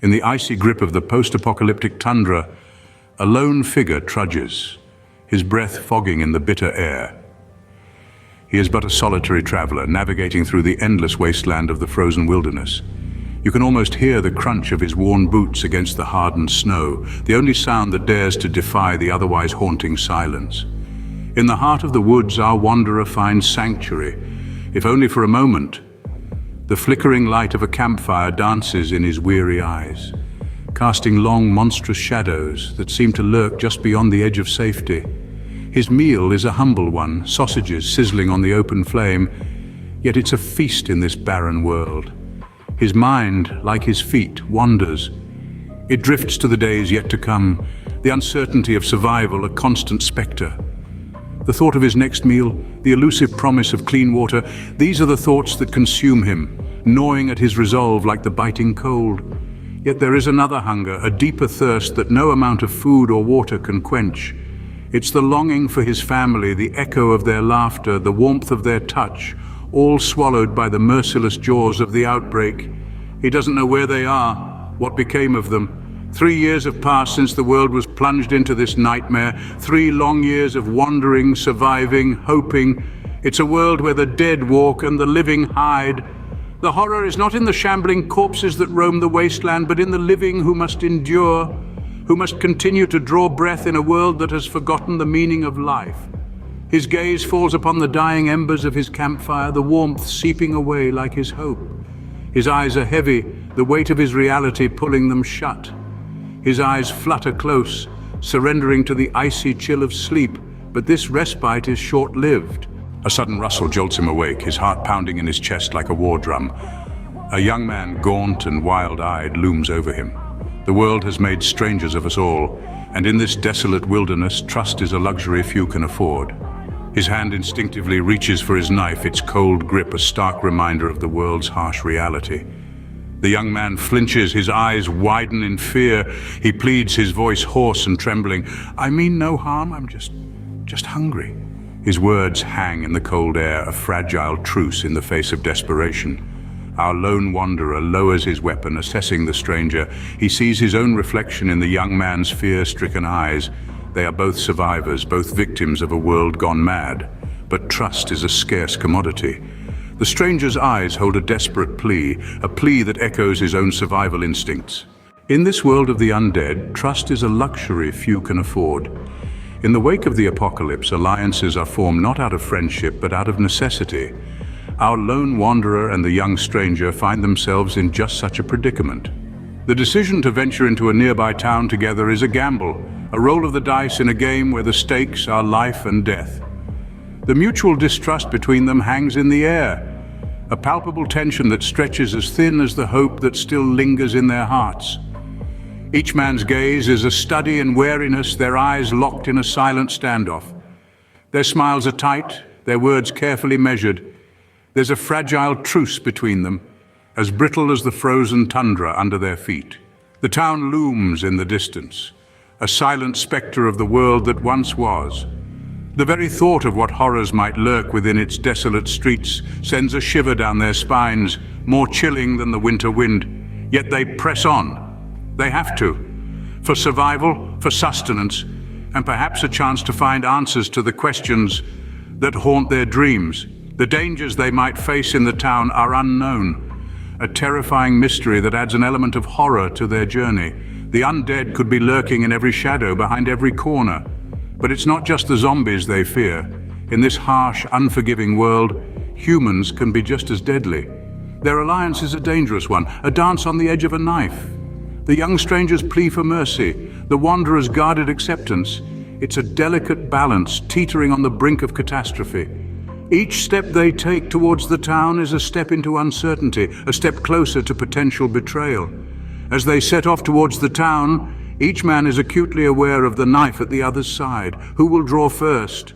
In the icy grip of the post-apocalyptic tundra, a lone figure trudges, his breath fogging in the bitter air. He is but a solitary traveler, navigating through the endless wasteland of the frozen wilderness. You can almost hear the crunch of his worn boots against the hardened snow, the only sound that dares to defy the otherwise haunting silence. In the heart of the woods, our wanderer finds sanctuary, if only for a moment. The flickering light of a campfire dances in his weary eyes, casting long, monstrous shadows that seem to lurk just beyond the edge of safety. His meal is a humble one, sausages sizzling on the open flame, yet it's a feast in this barren world. His mind, like his feet, wanders. It drifts to the days yet to come, the uncertainty of survival a constant spectre. The thought of his next meal, the elusive promise of clean water, these are the thoughts that consume him, gnawing at his resolve like the biting cold. Yet there is another hunger, a deeper thirst that no amount of food or water can quench. It's the longing for his family, the echo of their laughter, the warmth of their touch, all swallowed by the merciless jaws of the outbreak. He doesn't know where they are, what became of them. 3 years have passed since the world was plunged into this nightmare. 3 long years of wandering, surviving, hoping. It's a world where the dead walk and the living hide. The horror is not in the shambling corpses that roam the wasteland, but in the living who must endure, who must continue to draw breath in a world that has forgotten the meaning of life. His gaze falls upon the dying embers of his campfire, the warmth seeping away like his hope. His eyes are heavy, the weight of his reality pulling them shut. His eyes flutter close, surrendering to the icy chill of sleep, but this respite is short-lived. A sudden rustle jolts him awake, his heart pounding in his chest like a war drum. A young man, gaunt and wild-eyed, looms over him. The world has made strangers of us all, and in this desolate wilderness, trust is a luxury few can afford. His hand instinctively reaches for his knife, its cold grip a stark reminder of the world's harsh reality. The young man flinches, his eyes widen in fear. He pleads, his voice hoarse and trembling. "I mean no harm, I'm just hungry." His words hang in the cold air, a fragile truce in the face of desperation. Our lone wanderer lowers his weapon, assessing the stranger. He sees his own reflection in the young man's fear-stricken eyes. They are both survivors, both victims of a world gone mad. But trust is a scarce commodity. The stranger's eyes hold a desperate plea, a plea that echoes his own survival instincts. In this world of the undead, trust is a luxury few can afford. In the wake of the apocalypse, alliances are formed not out of friendship, but out of necessity. Our lone wanderer and the young stranger find themselves in just such a predicament. The decision to venture into a nearby town together is a gamble, a roll of the dice in a game where the stakes are life and death. The mutual distrust between them hangs in the air, a palpable tension that stretches as thin as the hope that still lingers in their hearts. Each man's gaze is a study in wariness, their eyes locked in a silent standoff. Their smiles are tight, their words carefully measured. There's a fragile truce between them, as brittle as the frozen tundra under their feet. The town looms in the distance, a silent spectre of the world that once was. The very thought of what horrors might lurk within its desolate streets sends a shiver down their spines, more chilling than the winter wind. Yet they press on. They have to, for survival, for sustenance, and perhaps a chance to find answers to the questions that haunt their dreams. The dangers they might face in the town are unknown, a terrifying mystery that adds an element of horror to their journey. The undead could be lurking in every shadow, behind every corner. But it's not just the zombies they fear. In this harsh, unforgiving world, humans can be just as deadly. Their alliance is a dangerous one, a dance on the edge of a knife. The young stranger's plea for mercy, the wanderer's guarded acceptance. It's a delicate balance, teetering on the brink of catastrophe. Each step they take towards the town is a step into uncertainty, a step closer to potential betrayal. As they set off towards the town, each man is acutely aware of the knife at the other's side. Who will draw first?